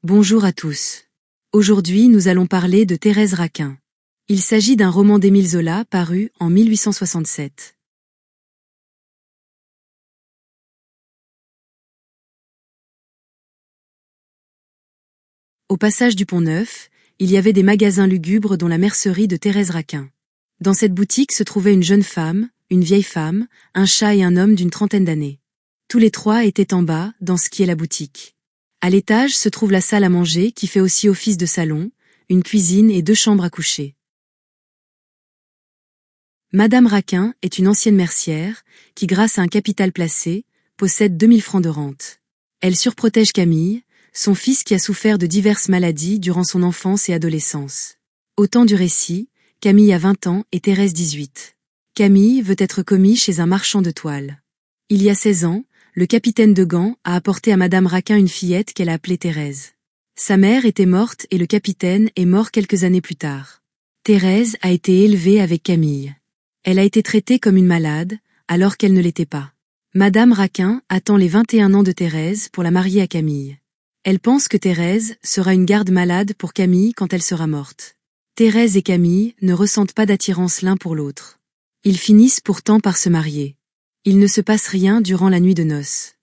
Bonjour à tous. Aujourd'hui nous allons parler de Thérèse Raquin. Il s'agit d'un roman d'Émile Zola paru en 1867. Au passage du Pont-Neuf, il y avait des magasins lugubres dont la mercerie de Thérèse Raquin. Dans cette boutique se trouvait une jeune femme, une vieille femme, un chat et un homme d'une trentaine d'années. Tous les trois étaient en bas, dans ce qui est la boutique. À l'étage se trouve la salle à manger qui fait aussi office de salon, une cuisine et 2 chambres à coucher. Madame Raquin est une ancienne mercière, qui grâce à un capital placé, possède 2000 francs de rente. Elle surprotège Camille, son fils qui a souffert de diverses maladies durant son enfance et adolescence. Au temps du récit, Camille a 20 ans et Thérèse 18. Camille veut être commis chez un marchand de toile. Il y a 16 ans, le capitaine de Gand a apporté à Madame Raquin une fillette qu'elle a appelée Thérèse. Sa mère était morte et le capitaine est mort quelques années plus tard. Thérèse a été élevée avec Camille. Elle a été traitée comme une malade, alors qu'elle ne l'était pas. Madame Raquin attend les 21 ans de Thérèse pour la marier à Camille. Elle pense que Thérèse sera une garde malade pour Camille quand elle sera morte. Thérèse et Camille ne ressentent pas d'attirance l'un pour l'autre. Ils finissent pourtant par se marier. Il ne se passe rien durant la nuit de noces.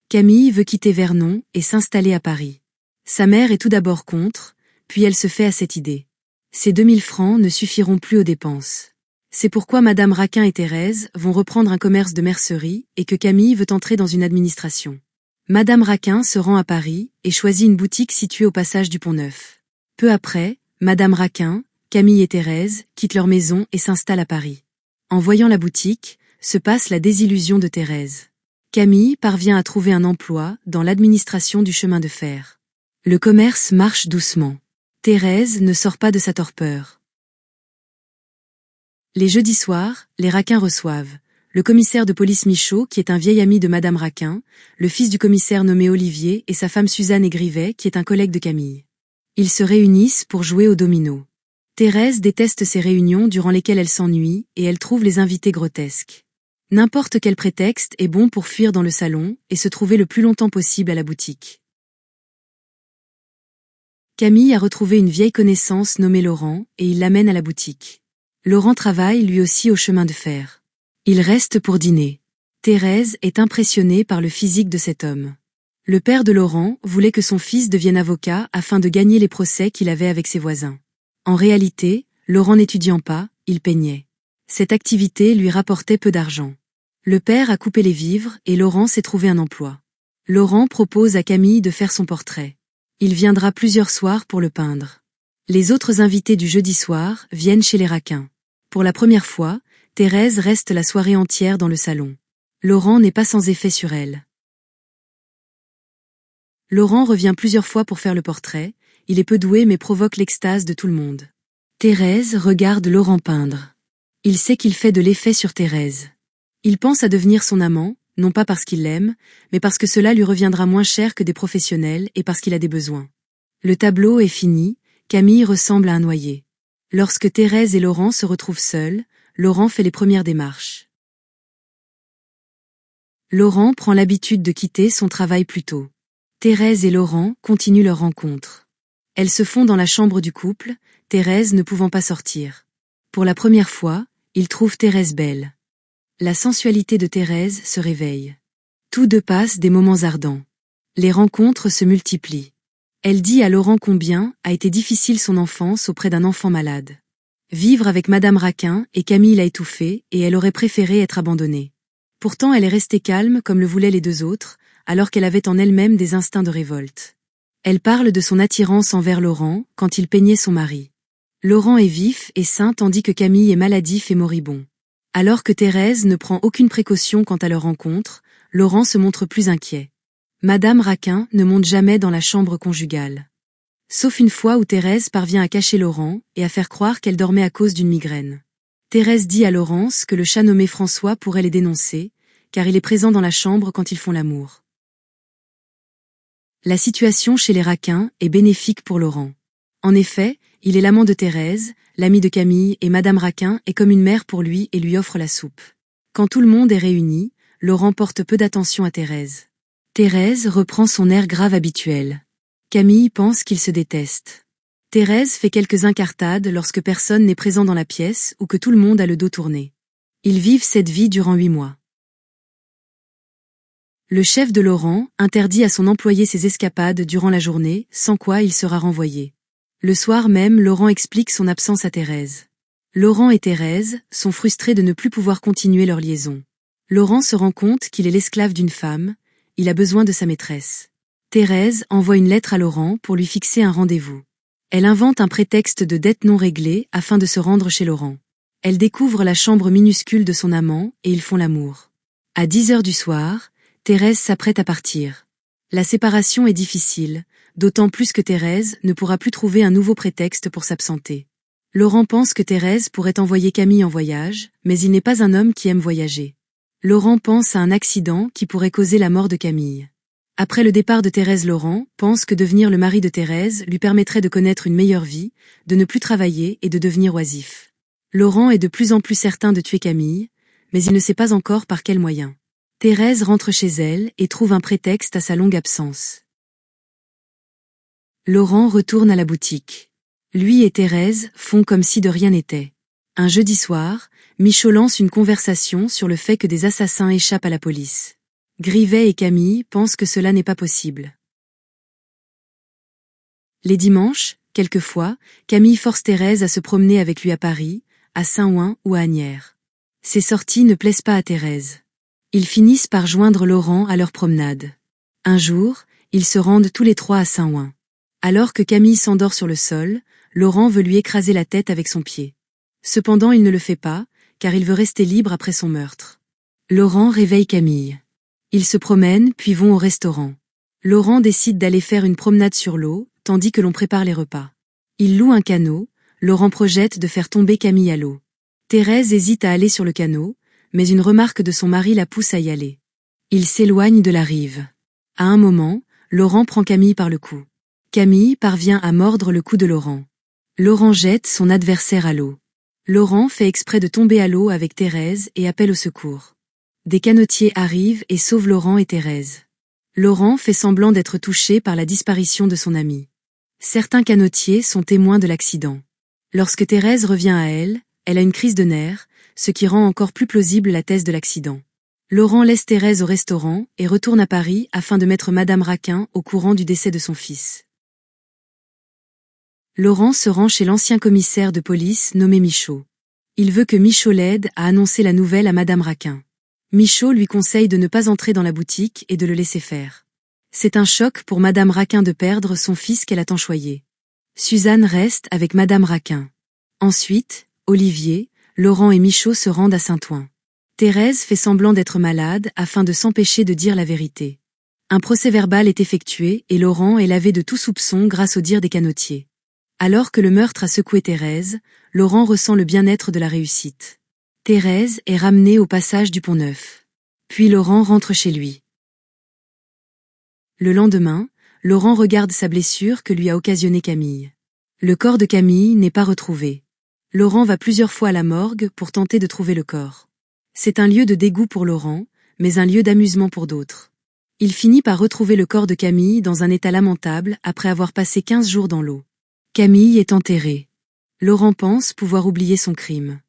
Camille veut quitter Vernon et s'installer à Paris. Sa mère est tout d'abord contre, puis elle se fait à cette idée. Ces 2000 francs ne suffiront plus aux dépenses. C'est pourquoi Madame Raquin et Thérèse vont reprendre un commerce de mercerie et que Camille veut entrer dans une administration. Madame Raquin se rend à Paris et choisit une boutique située au passage du Pont-Neuf. Peu après, Madame Raquin, Camille et Thérèse quittent leur maison et s'installent à Paris. En voyant la boutique, se passe la désillusion de Thérèse. Camille parvient à trouver un emploi dans l'administration du chemin de fer. Le commerce marche doucement. Thérèse ne sort pas de sa torpeur. Les jeudis soirs, les Raquin reçoivent le commissaire de police Michaud qui est un vieil ami de Madame Raquin, le fils du commissaire nommé Olivier et sa femme Suzanne Aigrivet qui est un collègue de Camille. Ils se réunissent pour jouer au domino. Thérèse déteste ces réunions durant lesquelles elle s'ennuie et elle trouve les invités grotesques. N'importe quel prétexte est bon pour fuir dans le salon et se trouver le plus longtemps possible à la boutique. Camille a retrouvé une vieille connaissance nommée Laurent et il l'amène à la boutique. Laurent travaille lui aussi au chemin de fer. Il reste pour dîner. Thérèse est impressionnée par le physique de cet homme. Le père de Laurent voulait que son fils devienne avocat afin de gagner les procès qu'il avait avec ses voisins. En réalité, Laurent n'étudiant pas, il peignait. Cette activité lui rapportait peu d'argent. Le père a coupé les vivres et Laurent s'est trouvé un emploi. Laurent propose à Camille de faire son portrait. Il viendra plusieurs soirs pour le peindre. Les autres invités du jeudi soir viennent chez les Raquin. Pour la première fois, Thérèse reste la soirée entière dans le salon. Laurent n'est pas sans effet sur elle. Laurent revient plusieurs fois pour faire le portrait, il est peu doué mais provoque l'extase de tout le monde. Thérèse regarde Laurent peindre. Il sait qu'il fait de l'effet sur Thérèse. Il pense à devenir son amant, non pas parce qu'il l'aime, mais parce que cela lui reviendra moins cher que des professionnels et parce qu'il a des besoins. Le tableau est fini, Camille ressemble à un noyé. Lorsque Thérèse et Laurent se retrouvent seuls, Laurent fait les premières démarches. Laurent prend l'habitude de quitter son travail plus tôt. Thérèse et Laurent continuent leur rencontre. Elles se font dans la chambre du couple, Thérèse ne pouvant pas sortir. Pour la première fois, il trouve Thérèse belle. La sensualité de Thérèse se réveille. Tous deux passent des moments ardents. Les rencontres se multiplient. Elle dit à Laurent combien a été difficile son enfance auprès d'un enfant malade. Vivre avec Madame Raquin et Camille l'a étouffée et elle aurait préféré être abandonnée. Pourtant elle est restée calme comme le voulaient les deux autres, alors qu'elle avait en elle-même des instincts de révolte. Elle parle de son attirance envers Laurent quand il peignait son mari. Laurent est vif et sain tandis que Camille est maladif et moribond. Alors que Thérèse ne prend aucune précaution quant à leur rencontre, Laurent se montre plus inquiet. Madame Raquin ne monte jamais dans la chambre conjugale. Sauf une fois où Thérèse parvient à cacher Laurent et à faire croire qu'elle dormait à cause d'une migraine. Thérèse dit à Laurence que le chat nommé François pourrait les dénoncer, car il est présent dans la chambre quand ils font l'amour. La situation chez les Raquin est bénéfique pour Laurent. En effet, il est l'amant de Thérèse, l'ami de Camille et Madame Raquin est comme une mère pour lui et lui offre la soupe. Quand tout le monde est réuni, Laurent porte peu d'attention à Thérèse. Thérèse reprend son air grave habituel. Camille pense qu'ils se détestent. Thérèse fait quelques incartades lorsque personne n'est présent dans la pièce ou que tout le monde a le dos tourné. Ils vivent cette vie durant 8 mois. Le chef de Laurent interdit à son employé ses escapades durant la journée, sans quoi il sera renvoyé. Le soir même, Laurent explique son absence à Thérèse. Laurent et Thérèse sont frustrés de ne plus pouvoir continuer leur liaison. Laurent se rend compte qu'il est l'esclave d'une femme, il a besoin de sa maîtresse. Thérèse envoie une lettre à Laurent pour lui fixer un rendez-vous. Elle invente un prétexte de dette non réglée afin de se rendre chez Laurent. Elle découvre la chambre minuscule de son amant et ils font l'amour. À 10 heures du soir, Thérèse s'apprête à partir. La séparation est difficile, d'autant plus que Thérèse ne pourra plus trouver un nouveau prétexte pour s'absenter. Laurent pense que Thérèse pourrait envoyer Camille en voyage, mais il n'est pas un homme qui aime voyager. Laurent pense à un accident qui pourrait causer la mort de Camille. Après le départ de Thérèse, Laurent pense que devenir le mari de Thérèse lui permettrait de connaître une meilleure vie, de ne plus travailler et de devenir oisif. Laurent est de plus en plus certain de tuer Camille, mais il ne sait pas encore par quel moyen. Thérèse rentre chez elle et trouve un prétexte à sa longue absence. Laurent retourne à la boutique. Lui et Thérèse font comme si de rien n'était. Un jeudi soir, Michaud lance une conversation sur le fait que des assassins échappent à la police. Grivet et Camille pensent que cela n'est pas possible. Les dimanches, quelquefois, Camille force Thérèse à se promener avec lui à Paris, à Saint-Ouen ou à Asnières. Ces sorties ne plaisent pas à Thérèse. Ils finissent par joindre Laurent à leur promenade. Un jour, ils se rendent tous les trois à Saint-Ouen. Alors que Camille s'endort sur le sol, Laurent veut lui écraser la tête avec son pied. Cependant il ne le fait pas, car il veut rester libre après son meurtre. Laurent réveille Camille. Ils se promènent puis vont au restaurant. Laurent décide d'aller faire une promenade sur l'eau, tandis que l'on prépare les repas. Il loue un canot, Laurent projette de faire tomber Camille à l'eau. Thérèse hésite à aller sur le canot, mais une remarque de son mari la pousse à y aller. Il s'éloigne de la rive. À un moment, Laurent prend Camille par le cou. Camille parvient à mordre le cou de Laurent. Laurent jette son adversaire à l'eau. Laurent fait exprès de tomber à l'eau avec Thérèse et appelle au secours. Des canotiers arrivent et sauvent Laurent et Thérèse. Laurent fait semblant d'être touché par la disparition de son ami. Certains canotiers sont témoins de l'accident. Lorsque Thérèse revient à elle, elle a une crise de nerfs, ce qui rend encore plus plausible la thèse de l'accident. Laurent laisse Thérèse au restaurant et retourne à Paris afin de mettre Madame Raquin au courant du décès de son fils. Laurent se rend chez l'ancien commissaire de police nommé Michaud. Il veut que Michaud l'aide à annoncer la nouvelle à Madame Raquin. Michaud lui conseille de ne pas entrer dans la boutique et de le laisser faire. C'est un choc pour Madame Raquin de perdre son fils qu'elle a tant choyé. Suzanne reste avec Madame Raquin. Ensuite, Olivier, Laurent et Michaud se rendent à Saint-Ouen. Thérèse fait semblant d'être malade afin de s'empêcher de dire la vérité. Un procès-verbal est effectué et Laurent est lavé de tout soupçon grâce au dire des canotiers. Alors que le meurtre a secoué Thérèse, Laurent ressent le bien-être de la réussite. Thérèse est ramenée au passage du Pont-Neuf. Puis Laurent rentre chez lui. Le lendemain, Laurent regarde sa blessure que lui a occasionnée Camille. Le corps de Camille n'est pas retrouvé. Laurent va plusieurs fois à la morgue pour tenter de trouver le corps. C'est un lieu de dégoût pour Laurent, mais un lieu d'amusement pour d'autres. Il finit par retrouver le corps de Camille dans un état lamentable après avoir passé 15 jours dans l'eau. Camille est enterrée. Laurent pense pouvoir oublier son crime.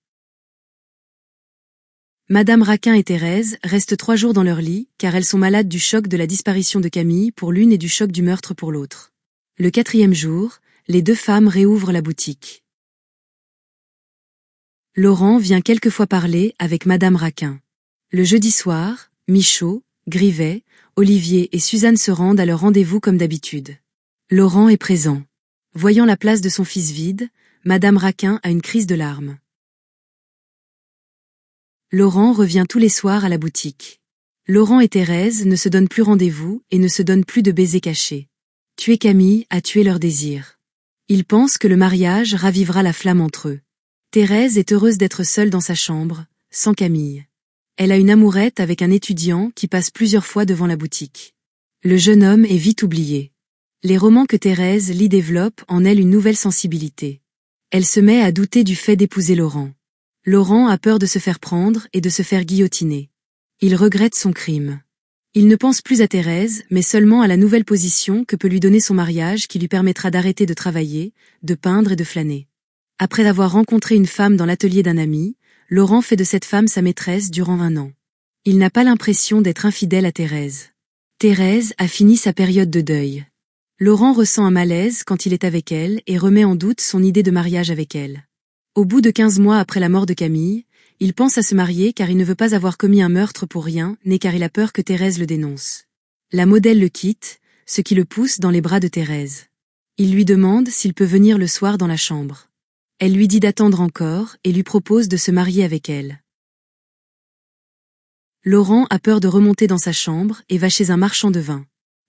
Madame Raquin et Thérèse restent 3 jours dans leur lit, car elles sont malades du choc de la disparition de Camille pour l'une et du choc du meurtre pour l'autre. Le 4e jour, les 2 femmes réouvrent la boutique. Laurent vient quelquefois parler avec Madame Raquin. Le jeudi soir, Michaud, Grivet, Olivier et Suzanne se rendent à leur rendez-vous comme d'habitude. Laurent est présent. Voyant la place de son fils vide, Madame Raquin a une crise de larmes. Laurent revient tous les soirs à la boutique. Laurent et Thérèse ne se donnent plus rendez-vous et ne se donnent plus de baisers cachés. Tuer Camille a tué leur désir. Ils pensent que le mariage ravivera la flamme entre eux. Thérèse est heureuse d'être seule dans sa chambre, sans Camille. Elle a une amourette avec un étudiant qui passe plusieurs fois devant la boutique. Le jeune homme est vite oublié. Les romans que Thérèse lit développent en elle une nouvelle sensibilité. Elle se met à douter du fait d'épouser Laurent. Laurent a peur de se faire prendre et de se faire guillotiner. Il regrette son crime. Il ne pense plus à Thérèse, mais seulement à la nouvelle position que peut lui donner son mariage qui lui permettra d'arrêter de travailler, de peindre et de flâner. Après avoir rencontré une femme dans l'atelier d'un ami, Laurent fait de cette femme sa maîtresse durant 1 an. Il n'a pas l'impression d'être infidèle à Thérèse. Thérèse a fini sa période de deuil. Laurent ressent un malaise quand il est avec elle et remet en doute son idée de mariage avec elle. Au bout de 15 mois après la mort de Camille, il pense à se marier car il ne veut pas avoir commis un meurtre pour rien, ni car il a peur que Thérèse le dénonce. La modèle le quitte, ce qui le pousse dans les bras de Thérèse. Il lui demande s'il peut venir le soir dans la chambre. Elle lui dit d'attendre encore et lui propose de se marier avec elle. Laurent a peur de remonter dans sa chambre et va chez un marchand de vin.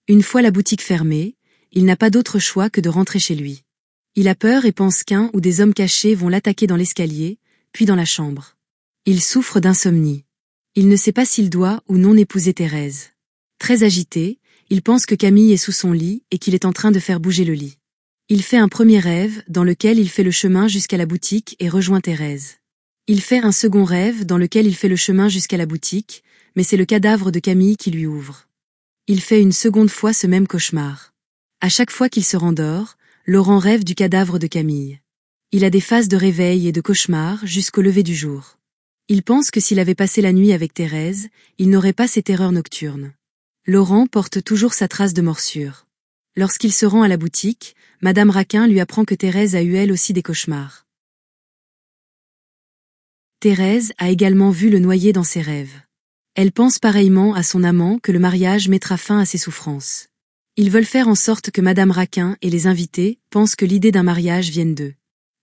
Une fois la boutique fermée, il n'a pas d'autre choix que de rentrer chez lui. Il a peur et pense qu'un ou des hommes cachés vont l'attaquer dans l'escalier, puis dans la chambre. Il souffre d'insomnie. Il ne sait pas s'il doit ou non épouser Thérèse. Très agité, il pense que Camille est sous son lit et qu'il est en train de faire bouger le lit. Il fait un premier rêve dans lequel il fait le chemin jusqu'à la boutique et rejoint Thérèse. Il fait un second rêve dans lequel il fait le chemin jusqu'à la boutique, mais c'est le cadavre de Camille qui lui ouvre. Il fait une seconde fois ce même cauchemar. À chaque fois qu'il se rendort, Laurent rêve du cadavre de Camille. Il a des phases de réveil et de cauchemar jusqu'au lever du jour. Il pense que s'il avait passé la nuit avec Thérèse, il n'aurait pas ces terreurs nocturnes. Laurent porte toujours sa trace de morsure. Lorsqu'il se rend à la boutique, Madame Raquin lui apprend que Thérèse a eu elle aussi des cauchemars. Thérèse a également vu le noyer dans ses rêves. Elle pense pareillement à son amant que le mariage mettra fin à ses souffrances. Ils veulent faire en sorte que Madame Raquin et les invités pensent que l'idée d'un mariage vienne d'eux.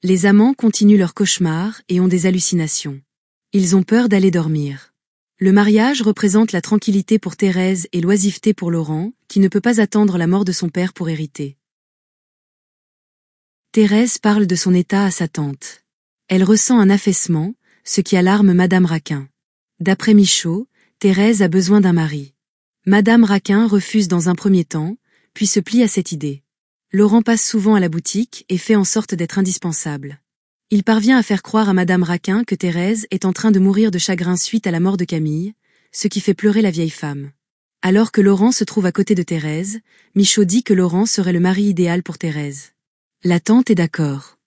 Les amants continuent leurs cauchemars et ont des hallucinations. Ils ont peur d'aller dormir. Le mariage représente la tranquillité pour Thérèse et l'oisiveté pour Laurent, qui ne peut pas attendre la mort de son père pour hériter. Thérèse parle de son état à sa tante. Elle ressent un affaissement, ce qui alarme Madame Raquin. D'après Michaud, Thérèse a besoin d'un mari. Madame Raquin refuse dans un premier temps, puis se plie à cette idée. Laurent passe souvent à la boutique et fait en sorte d'être indispensable. Il parvient à faire croire à Madame Raquin que Thérèse est en train de mourir de chagrin suite à la mort de Camille, ce qui fait pleurer la vieille femme. Alors que Laurent se trouve à côté de Thérèse, Michaud dit que Laurent serait le mari idéal pour Thérèse. La tante est d'accord.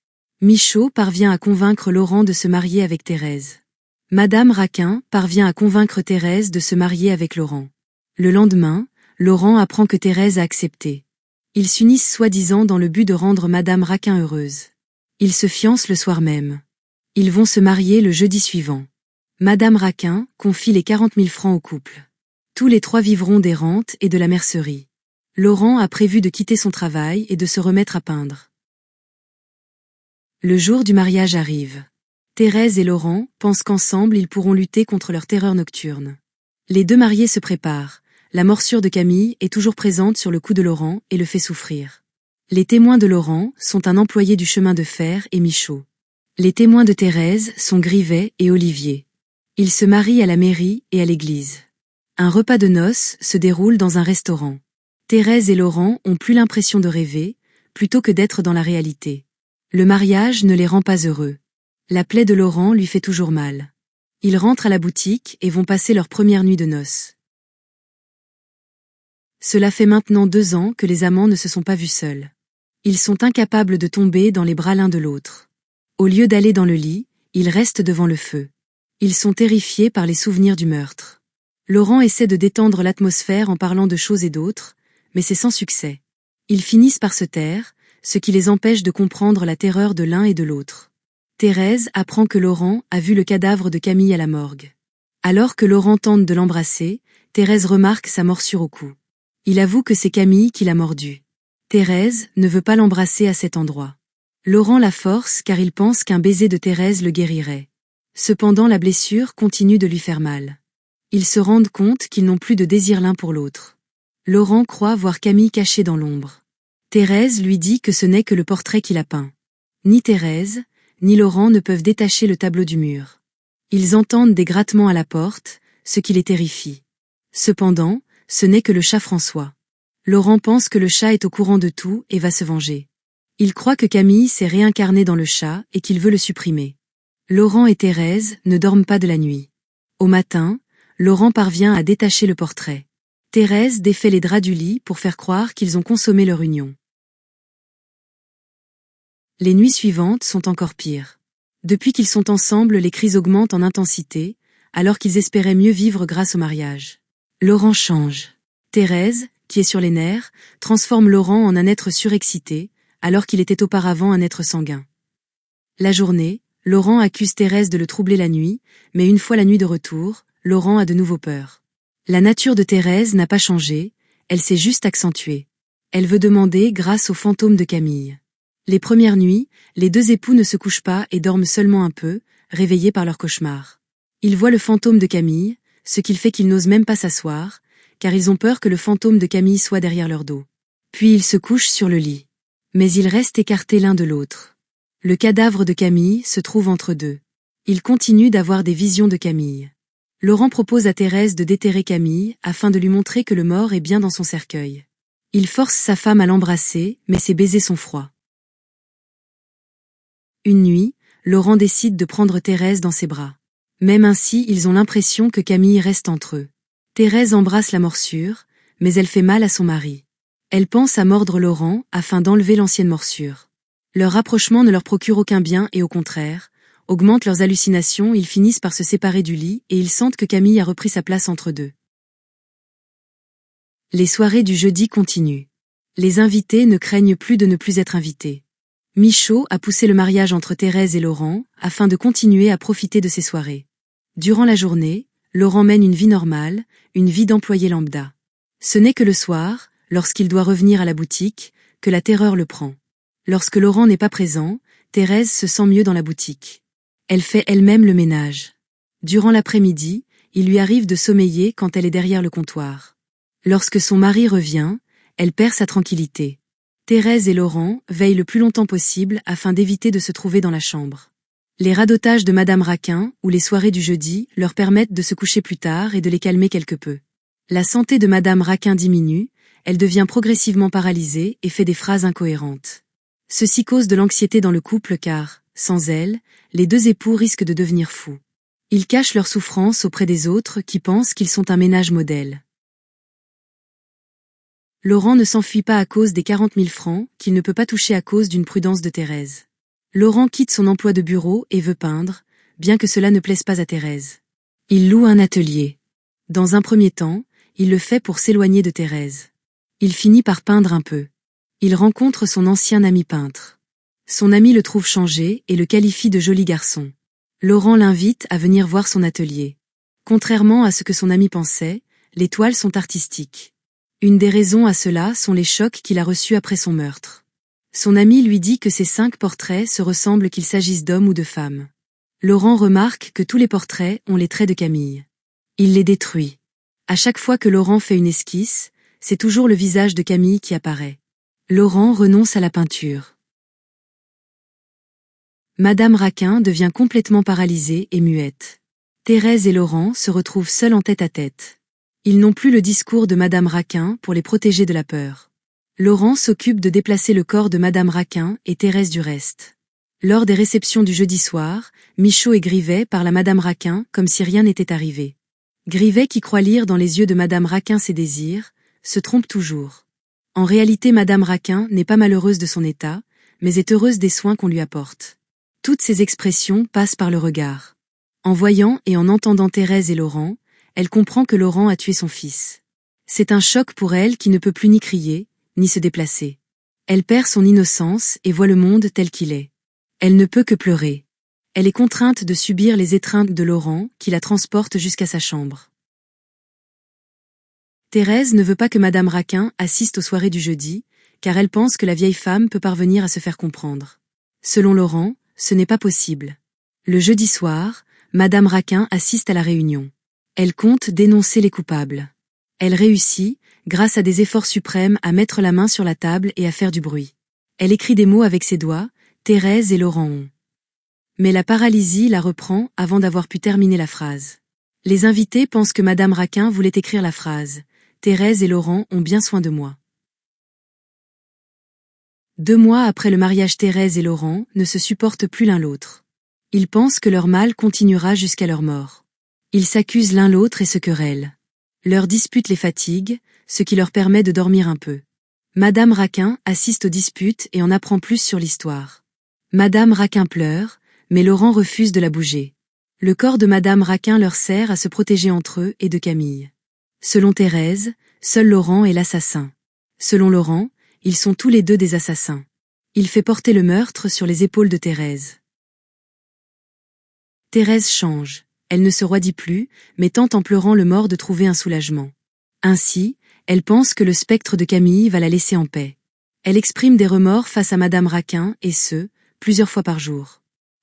Michaud parvient à convaincre Laurent de se marier avec Thérèse. Madame Raquin parvient à convaincre Thérèse de se marier avec Laurent. Le lendemain, Laurent apprend que Thérèse a accepté. Ils s'unissent soi-disant dans le but de rendre Madame Raquin heureuse. Ils se fiancent le soir même. Ils vont se marier le jeudi suivant. Madame Raquin confie les 40 000 francs au couple. Tous les trois vivront des rentes et de la mercerie. Laurent a prévu de quitter son travail et de se remettre à peindre. Le jour du mariage arrive. Thérèse et Laurent pensent qu'ensemble ils pourront lutter contre leur terreur nocturne. Les deux mariés se préparent. La morsure de Camille est toujours présente sur le cou de Laurent et le fait souffrir. Les témoins de Laurent sont un employé du chemin de fer et Michaud. Les témoins de Thérèse sont Grivet et Olivier. Ils se marient à la mairie et à l'église. Un repas de noces se déroule dans un restaurant. Thérèse et Laurent ont plus l'impression de rêver, plutôt que d'être dans la réalité. Le mariage ne les rend pas heureux. La plaie de Laurent lui fait toujours mal. Ils rentrent à la boutique et vont passer leur première nuit de noces. Cela fait maintenant 2 ans que les amants ne se sont pas vus seuls. Ils sont incapables de tomber dans les bras l'un de l'autre. Au lieu d'aller dans le lit, ils restent devant le feu. Ils sont terrifiés par les souvenirs du meurtre. Laurent essaie de détendre l'atmosphère en parlant de choses et d'autres, mais c'est sans succès. Ils finissent par se taire, ce qui les empêche de comprendre la terreur de l'un et de l'autre. Thérèse apprend que Laurent a vu le cadavre de Camille à la morgue. Alors que Laurent tente de l'embrasser, Thérèse remarque sa morsure au cou. Il avoue que c'est Camille qui l'a mordu. Thérèse ne veut pas l'embrasser à cet endroit. Laurent la force car il pense qu'un baiser de Thérèse le guérirait. Cependant la blessure continue de lui faire mal. Ils se rendent compte qu'ils n'ont plus de désir l'un pour l'autre. Laurent croit voir Camille cachée dans l'ombre. Thérèse lui dit que ce n'est que le portrait qu'il a peint. Ni Thérèse, ni Laurent ne peuvent détacher le tableau du mur. Ils entendent des grattements à la porte, ce qui les terrifie. Cependant, ce n'est que le chat François. Laurent pense que le chat est au courant de tout et va se venger. Il croit que Camille s'est réincarnée dans le chat et qu'il veut le supprimer. Laurent et Thérèse ne dorment pas de la nuit. Au matin, Laurent parvient à détacher le portrait. Thérèse défait les draps du lit pour faire croire qu'ils ont consommé leur union. Les nuits suivantes sont encore pires. Depuis qu'ils sont ensemble, les crises augmentent en intensité, alors qu'ils espéraient mieux vivre grâce au mariage. Laurent change. Thérèse, qui est sur les nerfs, transforme Laurent en un être surexcité, alors qu'il était auparavant un être sanguin. La journée, Laurent accuse Thérèse de le troubler la nuit, mais une fois la nuit de retour, Laurent a de nouveau peur. La nature de Thérèse n'a pas changé, elle s'est juste accentuée. Elle veut demander grâce au fantôme de Camille. Les premières nuits, les deux époux ne se couchent pas et dorment seulement un peu, réveillés par leur cauchemar. Ils voient le fantôme de Camille, ce qui fait qu'ils n'osent même pas s'asseoir, car ils ont peur que le fantôme de Camille soit derrière leur dos. Puis ils se couchent sur le lit. Mais ils restent écartés l'un de l'autre. Le cadavre de Camille se trouve entre deux. Ils continuent d'avoir des visions de Camille. Laurent propose à Thérèse de déterrer Camille afin de lui montrer que le mort est bien dans son cercueil. Il force sa femme à l'embrasser, mais ses baisers sont froids. Une nuit, Laurent décide de prendre Thérèse dans ses bras. Même ainsi, ils ont l'impression que Camille reste entre eux. Thérèse embrasse la morsure, mais elle fait mal à son mari. Elle pense à mordre Laurent afin d'enlever l'ancienne morsure. Leur rapprochement ne leur procure aucun bien et au contraire, augmente leurs hallucinations, ils finissent par se séparer du lit et ils sentent que Camille a repris sa place entre deux. Les soirées du jeudi continuent. Les invités ne craignent plus de ne plus être invités. Michaud a poussé le mariage entre Thérèse et Laurent afin de continuer à profiter de ces soirées. Durant la journée, Laurent mène une vie normale, une vie d'employé lambda. Ce n'est que le soir, lorsqu'il doit revenir à la boutique, que la terreur le prend. Lorsque Laurent n'est pas présent, Thérèse se sent mieux dans la boutique. Elle fait elle-même le ménage. Durant l'après-midi, il lui arrive de sommeiller quand elle est derrière le comptoir. Lorsque son mari revient, elle perd sa tranquillité. Thérèse et Laurent veillent le plus longtemps possible afin d'éviter de se trouver dans la chambre. Les radotages de Madame Raquin ou les soirées du jeudi leur permettent de se coucher plus tard et de les calmer quelque peu. La santé de Madame Raquin diminue, elle devient progressivement paralysée et fait des phrases incohérentes. Ceci cause de l'anxiété dans le couple car, sans elle, les deux époux risquent de devenir fous. Ils cachent leur souffrance auprès des autres qui pensent qu'ils sont un ménage modèle. Laurent ne s'enfuit pas à cause des 40 000 francs qu'il ne peut pas toucher à cause d'une prudence de Thérèse. Laurent quitte son emploi de bureau et veut peindre, bien que cela ne plaise pas à Thérèse. Il loue un atelier. Dans un premier temps, il le fait pour s'éloigner de Thérèse. Il finit par peindre un peu. Il rencontre son ancien ami peintre. Son ami le trouve changé et le qualifie de joli garçon. Laurent l'invite à venir voir son atelier. Contrairement à ce que son ami pensait, les toiles sont artistiques. Une des raisons à cela sont les chocs qu'il a reçus après son meurtre. Son ami lui dit que ces 5 portraits se ressemblent qu'il s'agisse d'hommes ou de femmes. Laurent remarque que tous les portraits ont les traits de Camille. Il les détruit. À chaque fois que Laurent fait une esquisse, c'est toujours le visage de Camille qui apparaît. Laurent renonce à la peinture. Madame Raquin devient complètement paralysée et muette. Thérèse et Laurent se retrouvent seuls en tête à tête. Ils n'ont plus le discours de Madame Raquin pour les protéger de la peur. Laurent s'occupe de déplacer le corps de Madame Raquin et Thérèse du reste. Lors des réceptions du jeudi soir, Michaud et Grivet parlent à Madame Raquin comme si rien n'était arrivé. Grivet, qui croit lire dans les yeux de Madame Raquin ses désirs, se trompe toujours. En réalité, Madame Raquin n'est pas malheureuse de son état, mais est heureuse des soins qu'on lui apporte. Toutes ces expressions passent par le regard. En voyant et en entendant Thérèse et Laurent, elle comprend que Laurent a tué son fils. C'est un choc pour elle qui ne peut plus ni crier, ni se déplacer. Elle perd son innocence et voit le monde tel qu'il est. Elle ne peut que pleurer. Elle est contrainte de subir les étreintes de Laurent qui la transportent jusqu'à sa chambre. Thérèse ne veut pas que Madame Raquin assiste aux soirées du jeudi, car elle pense que la vieille femme peut parvenir à se faire comprendre. Selon Laurent, ce n'est pas possible. Le jeudi soir, Madame Raquin assiste à la réunion. Elle compte dénoncer les coupables. Elle réussit, grâce à des efforts suprêmes, à mettre la main sur la table et à faire du bruit. Elle écrit des mots avec ses doigts, Thérèse et Laurent ont. Mais la paralysie la reprend avant d'avoir pu terminer la phrase. Les invités pensent que Madame Raquin voulait écrire la phrase « Thérèse et Laurent ont bien soin de moi ». 2 mois après le mariage, Thérèse et Laurent ne se supportent plus l'un l'autre. Ils pensent que leur mal continuera jusqu'à leur mort. Ils s'accusent l'un l'autre et se querellent. Leur dispute les fatigue, ce qui leur permet de dormir un peu. Madame Raquin assiste aux disputes et en apprend plus sur l'histoire. Madame Raquin pleure, mais Laurent refuse de la bouger. Le corps de Madame Raquin leur sert à se protéger entre eux et de Camille. Selon Thérèse, seul Laurent est l'assassin. Selon Laurent, ils sont tous les deux des assassins. Il fait porter le meurtre sur les épaules de Thérèse. Thérèse change. Elle ne se roidit plus, mais tente en pleurant le mort de trouver un soulagement. Ainsi, elle pense que le spectre de Camille va la laisser en paix. Elle exprime des remords face à Madame Raquin et ce, plusieurs fois par jour.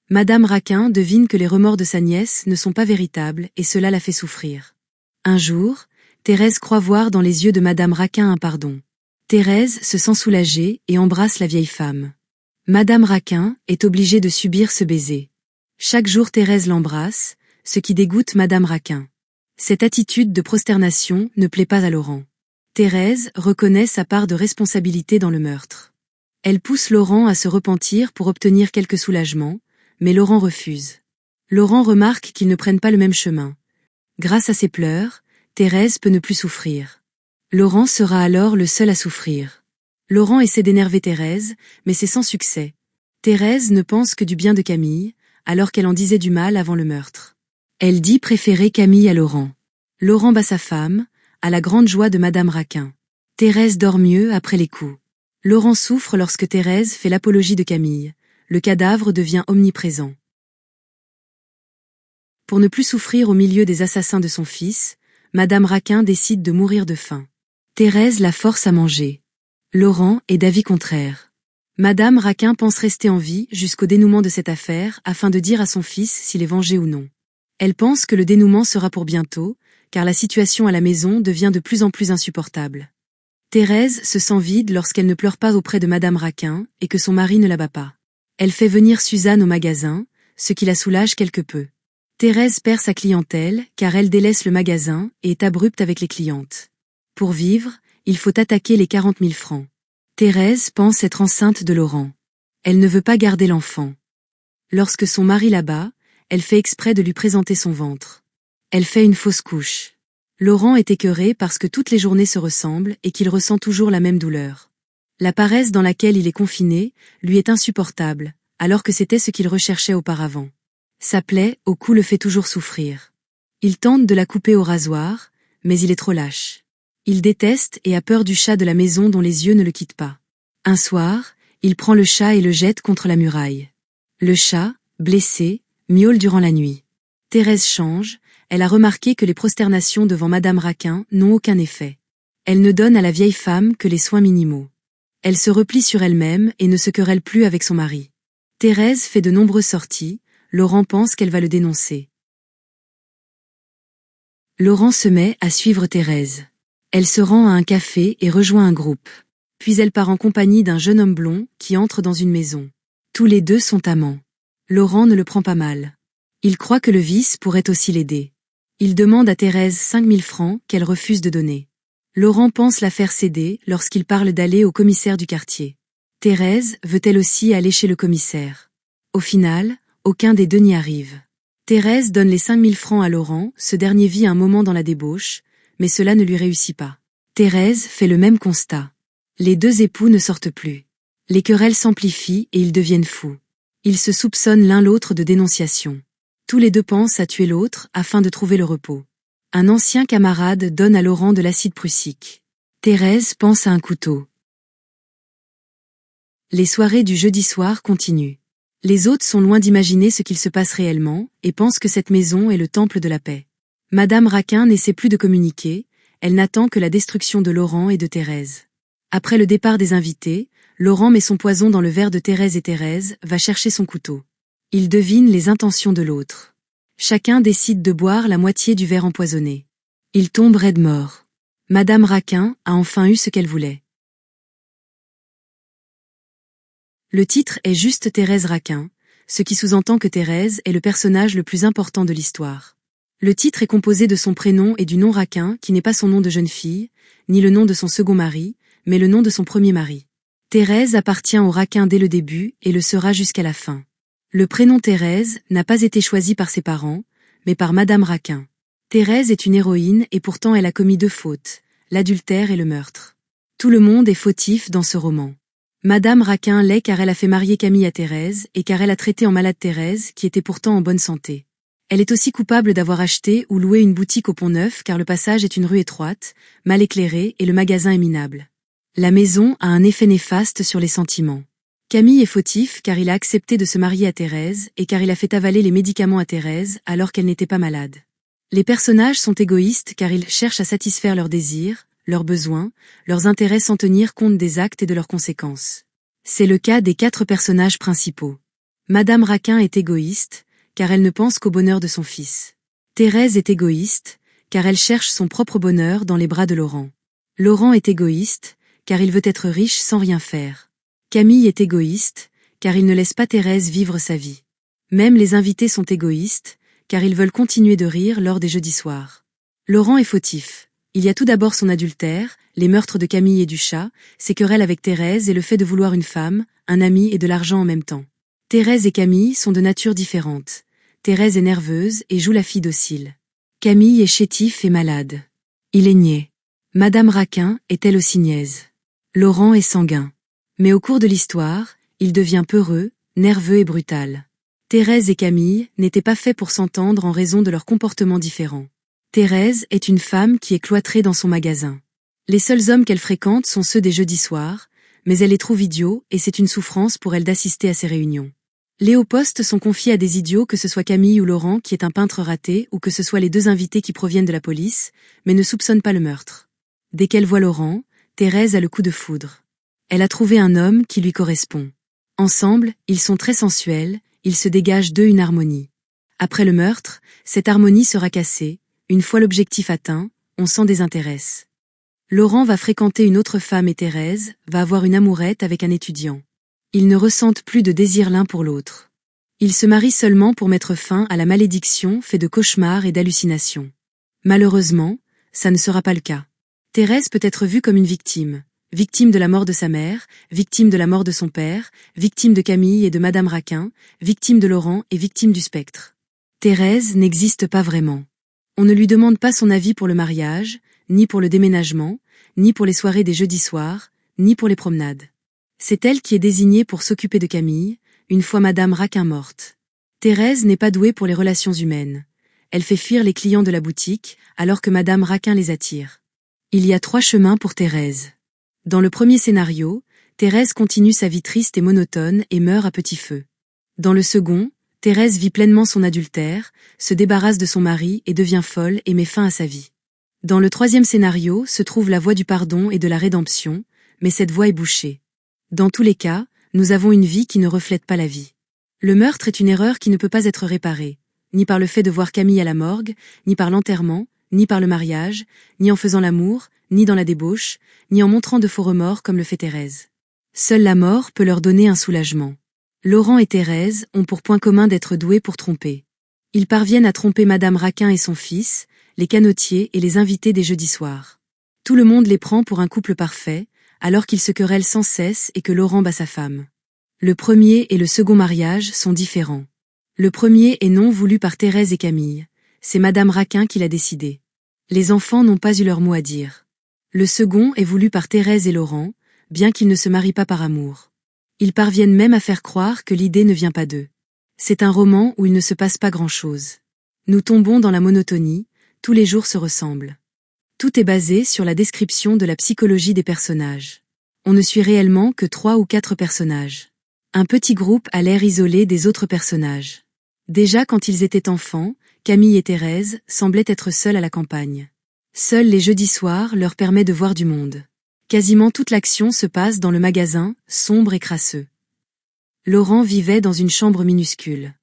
Madame Raquin devine que les remords de sa nièce ne sont pas véritables et cela la fait souffrir. Un jour, Thérèse croit voir dans les yeux de Madame Raquin un pardon. Thérèse se sent soulagée et embrasse la vieille femme. Madame Raquin est obligée de subir ce baiser. Chaque jour Thérèse l'embrasse, ce qui dégoûte Madame Raquin. Cette attitude de prosternation ne plaît pas à Laurent. Thérèse reconnaît sa part de responsabilité dans le meurtre. Elle pousse Laurent à se repentir pour obtenir quelque soulagement, mais Laurent refuse. Laurent remarque qu'ils ne prennent pas le même chemin. Grâce à ses pleurs, Thérèse peut ne plus souffrir. Laurent sera alors le seul à souffrir. Laurent essaie d'énerver Thérèse, mais c'est sans succès. Thérèse ne pense que du bien de Camille, alors qu'elle en disait du mal avant le meurtre. Elle dit préférer Camille à Laurent. Laurent bat sa femme, à la grande joie de Madame Raquin. Thérèse dort mieux après les coups. Laurent souffre lorsque Thérèse fait l'apologie de Camille. Le cadavre devient omniprésent. Pour ne plus souffrir au milieu des assassins de son fils, Madame Raquin décide de mourir de faim. Thérèse la force à manger. Laurent est d'avis contraire. Madame Raquin pense rester en vie jusqu'au dénouement de cette affaire afin de dire à son fils s'il est vengé ou non. Elle pense que le dénouement sera pour bientôt, car la situation à la maison devient de plus en plus insupportable. Thérèse se sent vide lorsqu'elle ne pleure pas auprès de Madame Raquin et que son mari ne la bat pas. Elle fait venir Suzanne au magasin, ce qui la soulage quelque peu. Thérèse perd sa clientèle car elle délaisse le magasin et est abrupte avec les clientes. Pour vivre, il faut attaquer les 40 000 francs. Thérèse pense être enceinte de Laurent. Elle ne veut pas garder l'enfant. Lorsque son mari la bat, elle fait exprès de lui présenter son ventre. Elle fait une fausse couche. Laurent est écœuré parce que toutes les journées se ressemblent et qu'il ressent toujours la même douleur. La paresse dans laquelle il est confiné lui est insupportable, alors que c'était ce qu'il recherchait auparavant. Sa plaie au cou le fait toujours souffrir. Il tente de la couper au rasoir, mais il est trop lâche. Il déteste et a peur du chat de la maison dont les yeux ne le quittent pas. Un soir, il prend le chat et le jette contre la muraille. Le chat, blessé, miaule durant la nuit. Thérèse change, elle a remarqué que les prosternations devant Madame Raquin n'ont aucun effet. Elle ne donne à la vieille femme que les soins minimaux. Elle se replie sur elle-même et ne se querelle plus avec son mari. Thérèse fait de nombreuses sorties, Laurent pense qu'elle va le dénoncer. Laurent se met à suivre Thérèse. Elle se rend à un café et rejoint un groupe. Puis elle part en compagnie d'un jeune homme blond qui entre dans une maison. Tous les deux sont amants. Laurent ne le prend pas mal. Il croit que le vice pourrait aussi l'aider. Il demande à Thérèse 5 000 francs qu'elle refuse de donner. Laurent pense la faire céder lorsqu'il parle d'aller au commissaire du quartier. Thérèse veut elle aussi aller chez le commissaire. Au final, aucun des deux n'y arrive. Thérèse donne les 5 000 francs à Laurent, ce dernier vit un moment dans la débauche, mais cela ne lui réussit pas. Thérèse fait le même constat. Les deux époux ne sortent plus. Les querelles s'amplifient et ils deviennent fous. Ils se soupçonnent l'un l'autre de dénonciation. Tous les deux pensent à tuer l'autre afin de trouver le repos. Un ancien camarade donne à Laurent de l'acide prussique. Thérèse pense à un couteau. Les soirées du jeudi soir continuent. Les hôtes sont loin d'imaginer ce qu'il se passe réellement et pensent que cette maison est le temple de la paix. Madame Raquin n'essaie plus de communiquer, elle n'attend que la destruction de Laurent et de Thérèse. Après le départ des invités, Laurent met son poison dans le verre de Thérèse et Thérèse va chercher son couteau. Il devine les intentions de l'autre. Chacun décide de boire la moitié du verre empoisonné. Il tombe raide mort. Madame Raquin a enfin eu ce qu'elle voulait. Le titre est juste Thérèse Raquin, ce qui sous-entend que Thérèse est le personnage le plus important de l'histoire. Le titre est composé de son prénom et du nom Raquin qui n'est pas son nom de jeune fille, ni le nom de son second mari, mais le nom de son premier mari. Thérèse appartient au Raquin dès le début et le sera jusqu'à la fin. Le prénom Thérèse n'a pas été choisi par ses parents, mais par Madame Raquin. Thérèse est une héroïne et pourtant elle a commis 2 fautes, l'adultère et le meurtre. Tout le monde est fautif dans ce roman. Madame Raquin l'est car elle a fait marier Camille à Thérèse et car elle a traité en malade Thérèse qui était pourtant en bonne santé. Elle est aussi coupable d'avoir acheté ou loué une boutique au Pont-Neuf car le passage est une rue étroite, mal éclairée et le magasin est minable. La maison a un effet néfaste sur les sentiments. Camille est fautif car il a accepté de se marier à Thérèse et car il a fait avaler les médicaments à Thérèse alors qu'elle n'était pas malade. Les personnages sont égoïstes car ils cherchent à satisfaire leurs désirs, leurs besoins, leurs intérêts sans tenir compte des actes et de leurs conséquences. C'est le cas des 4 personnages principaux. Madame Raquin est égoïste, car elle ne pense qu'au bonheur de son fils. Thérèse est égoïste, car elle cherche son propre bonheur dans les bras de Laurent. Laurent est égoïste, car il veut être riche sans rien faire. Camille est égoïste, car il ne laisse pas Thérèse vivre sa vie. Même les invités sont égoïstes, car ils veulent continuer de rire lors des jeudis soirs. Laurent est fautif. Il y a tout d'abord son adultère, les meurtres de Camille et du chat, ses querelles avec Thérèse et le fait de vouloir une femme, un ami et de l'argent en même temps. Thérèse et Camille sont de nature différente. Thérèse est nerveuse et joue la fille docile. Camille est chétif et malade. Il est niais. Madame Raquin est elle aussi niaise. Laurent est sanguin. Mais au cours de l'histoire, il devient peureux, nerveux et brutal. Thérèse et Camille n'étaient pas faits pour s'entendre en raison de leurs comportements différents. Thérèse est une femme qui est cloîtrée dans son magasin. Les seuls hommes qu'elle fréquente sont ceux des jeudis soirs, mais elle les trouve idiots et c'est une souffrance pour elle d'assister à ces réunions. Les hauts postes sont confiés à des idiots, que ce soit Camille ou Laurent qui est un peintre raté ou que ce soit les 2 invités qui proviennent de la police, mais ne soupçonnent pas le meurtre. Dès qu'elle voit Laurent, Thérèse a le coup de foudre. Elle a trouvé un homme qui lui correspond. Ensemble, ils sont très sensuels, il se dégage d'eux une harmonie. Après le meurtre, cette harmonie sera cassée, une fois l'objectif atteint, on s'en désintéresse. Laurent va fréquenter une autre femme et Thérèse va avoir une amourette avec un étudiant. Ils ne ressentent plus de désir l'un pour l'autre. Ils se marient seulement pour mettre fin à la malédiction faite de cauchemars et d'hallucinations. Malheureusement, ça ne sera pas le cas. Thérèse peut être vue comme une victime. Victime de la mort de sa mère, victime de la mort de son père, victime de Camille et de Madame Raquin, victime de Laurent et victime du spectre. Thérèse n'existe pas vraiment. On ne lui demande pas son avis pour le mariage, ni pour le déménagement, ni pour les soirées des jeudis soirs, ni pour les promenades. C'est elle qui est désignée pour s'occuper de Camille, une fois Madame Raquin morte. Thérèse n'est pas douée pour les relations humaines. Elle fait fuir les clients de la boutique, alors que Madame Raquin les attire. Il y a 3 chemins pour Thérèse. Dans le premier scénario, Thérèse continue sa vie triste et monotone et meurt à petit feu. Dans le second, Thérèse vit pleinement son adultère, se débarrasse de son mari et devient folle et met fin à sa vie. Dans le troisième scénario se trouve la voie du pardon et de la rédemption, mais cette voie est bouchée. Dans tous les cas, nous avons une vie qui ne reflète pas la vie. Le meurtre est une erreur qui ne peut pas être réparée, ni par le fait de voir Camille à la morgue, ni par l'enterrement, ni par le mariage, ni en faisant l'amour, ni dans la débauche, ni en montrant de faux remords comme le fait Thérèse. Seule la mort peut leur donner un soulagement. Laurent et Thérèse ont pour point commun d'être doués pour tromper. Ils parviennent à tromper Madame Raquin et son fils, les canotiers et les invités des jeudis soirs. Tout le monde les prend pour un couple parfait, alors qu'ils se querellent sans cesse et que Laurent bat sa femme. Le premier et le second mariage sont différents. Le premier est non voulu par Thérèse et Camille. C'est Madame Raquin qui l'a décidé. Les enfants n'ont pas eu leur mot à dire. Le second est voulu par Thérèse et Laurent, bien qu'ils ne se marient pas par amour. Ils parviennent même à faire croire que l'idée ne vient pas d'eux. C'est un roman où il ne se passe pas grand-chose. Nous tombons dans la monotonie, tous les jours se ressemblent. Tout est basé sur la description de la psychologie des personnages. On ne suit réellement que 3 ou 4 personnages. Un petit groupe a l'air isolé des autres personnages. Déjà quand ils étaient enfants, Camille et Thérèse semblaient être seuls à la campagne. Seuls les jeudis soirs leur permet de voir du monde. Quasiment toute l'action se passe dans le magasin, sombre et crasseux. Laurent vivait dans une chambre minuscule.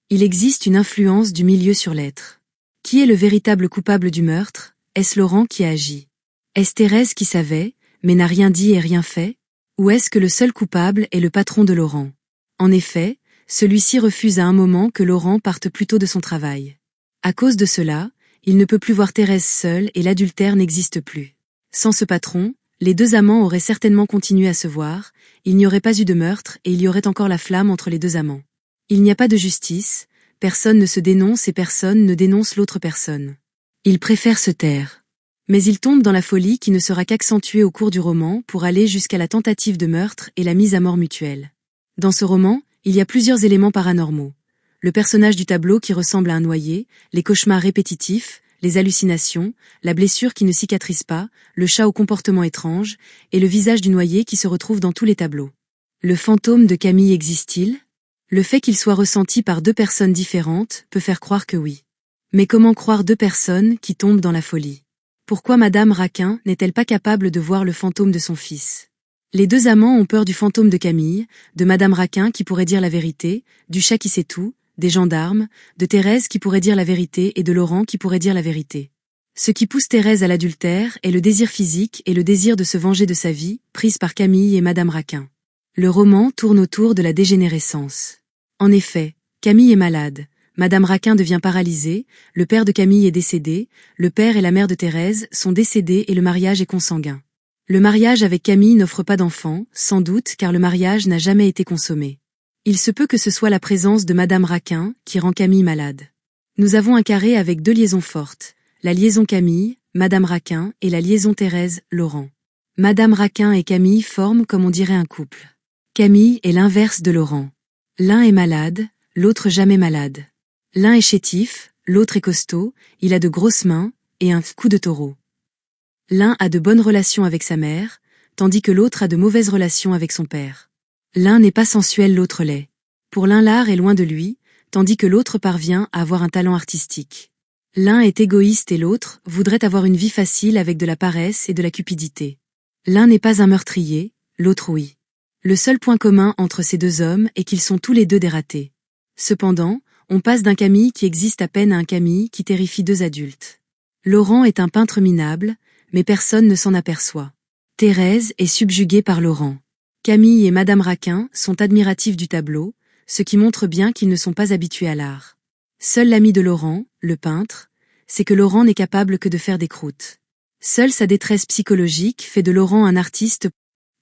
Il existe une influence du milieu sur l'être. Qui est le véritable coupable du meurtre? Est-ce Laurent qui a agi? Est-ce Thérèse qui savait, mais n'a rien dit et rien fait? Ou est-ce que le seul coupable est le patron de Laurent? En effet, celui-ci refuse à un moment que Laurent parte plus tôt de son travail. À cause de cela, il ne peut plus voir Thérèse seule et l'adultère n'existe plus. Sans ce patron, les 2 amants auraient certainement continué à se voir, il n'y aurait pas eu de meurtre et il y aurait encore la flamme entre les 2 amants. Il n'y a pas de justice, personne ne se dénonce et personne ne dénonce l'autre personne. Il préfère se taire. Mais il tombe dans la folie qui ne sera qu'accentuée au cours du roman pour aller jusqu'à la tentative de meurtre et la mise à mort mutuelle. Dans ce roman, il y a plusieurs éléments paranormaux. Le personnage du tableau qui ressemble à un noyé, les cauchemars répétitifs, les hallucinations, la blessure qui ne cicatrise pas, le chat au comportement étrange, et le visage du noyé qui se retrouve dans tous les tableaux. Le fantôme de Camille existe-t-il? Le fait qu'il soit ressenti par deux personnes différentes peut faire croire que oui. Mais comment croire deux personnes qui tombent dans la folie? Pourquoi Madame Raquin n'est-elle pas capable de voir le fantôme de son fils? Les deux amants ont peur du fantôme de Camille, de Madame Raquin qui pourrait dire la vérité, du chat qui sait tout, des gendarmes, de Thérèse qui pourrait dire la vérité et de Laurent qui pourrait dire la vérité. Ce qui pousse Thérèse à l'adultère est le désir physique et le désir de se venger de sa vie, prise par Camille et Madame Raquin. Le roman tourne autour de la dégénérescence. En effet, Camille est malade. Madame Raquin devient paralysée, le père de Camille est décédé, le père et la mère de Thérèse sont décédés et le mariage est consanguin. Le mariage avec Camille n'offre pas d'enfant, sans doute car le mariage n'a jamais été consommé. Il se peut que ce soit la présence de Madame Raquin qui rend Camille malade. Nous avons un carré avec deux liaisons fortes, la liaison Camille, Madame Raquin et la liaison Thérèse-Laurent. Madame Raquin et Camille forment comme on dirait un couple. Camille est l'inverse de Laurent. L'un est malade, l'autre jamais malade. L'un est chétif, l'autre est costaud, il a de grosses mains, et un coup de taureau. L'un a de bonnes relations avec sa mère, tandis que l'autre a de mauvaises relations avec son père. L'un n'est pas sensuel, l'autre l'est. Pour l'un l'art est loin de lui, tandis que l'autre parvient à avoir un talent artistique. L'un est égoïste et l'autre voudrait avoir une vie facile avec de la paresse et de la cupidité. L'un n'est pas un meurtrier, l'autre oui. Le seul point commun entre ces deux hommes est qu'ils sont tous les deux des ratés. Cependant, on passe d'un Camille qui existe à peine à un Camille qui terrifie deux adultes. Laurent est un peintre minable, mais personne ne s'en aperçoit. Thérèse est subjuguée par Laurent. Camille et Madame Raquin sont admiratifs du tableau, ce qui montre bien qu'ils ne sont pas habitués à l'art. Seul l'ami de Laurent, le peintre, c'est que Laurent n'est capable que de faire des croûtes. Seule sa détresse psychologique fait de Laurent un artiste.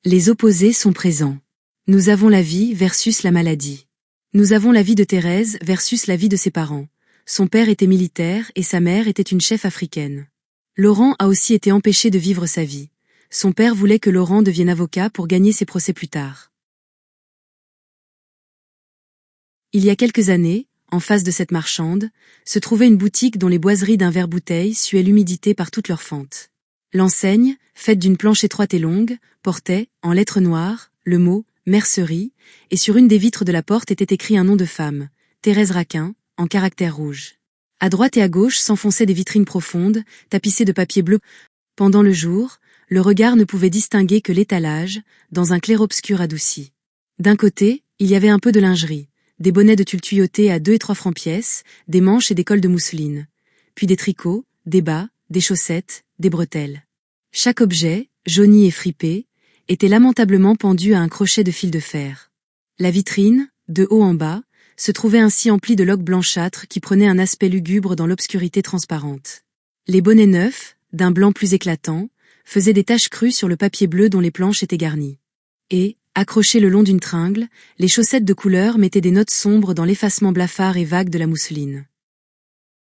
Les opposés sont présents. Nous avons la vie versus la maladie. Nous avons la vie de Thérèse versus la vie de ses parents. Son père était militaire et sa mère était une chef africaine. Laurent a aussi été empêché de vivre sa vie. Son père voulait que Laurent devienne avocat pour gagner ses procès plus tard. Il y a quelques années, en face de cette marchande, se trouvait une boutique dont les boiseries d'un verre-bouteille suaient l'humidité par toutes leurs fentes. L'enseigne, faite d'une planche étroite et longue, portait, en lettres noires, le mot « mercerie », et sur une des vitres de la porte était écrit un nom de femme, Thérèse Raquin, en caractères rouges. À droite et à gauche s'enfonçaient des vitrines profondes, tapissées de papier bleu. Pendant le jour, le regard ne pouvait distinguer que l'étalage, dans un clair-obscur adouci. D'un côté, il y avait un peu de lingerie, des bonnets de tulle tuyautés à 2 et 3 francs pièce, des manches et des cols de mousseline. Puis des tricots, des bas, des chaussettes, des bretelles. Chaque objet, jauni et fripé, était lamentablement pendu à un crochet de fil de fer. La vitrine, de haut en bas, se trouvait ainsi emplie de loques blanchâtres qui prenaient un aspect lugubre dans l'obscurité transparente. Les bonnets neufs, d'un blanc plus éclatant, faisaient des taches crues sur le papier bleu dont les planches étaient garnies. Et, accrochées le long d'une tringle, les chaussettes de couleur mettaient des notes sombres dans l'effacement blafard et vague de la mousseline.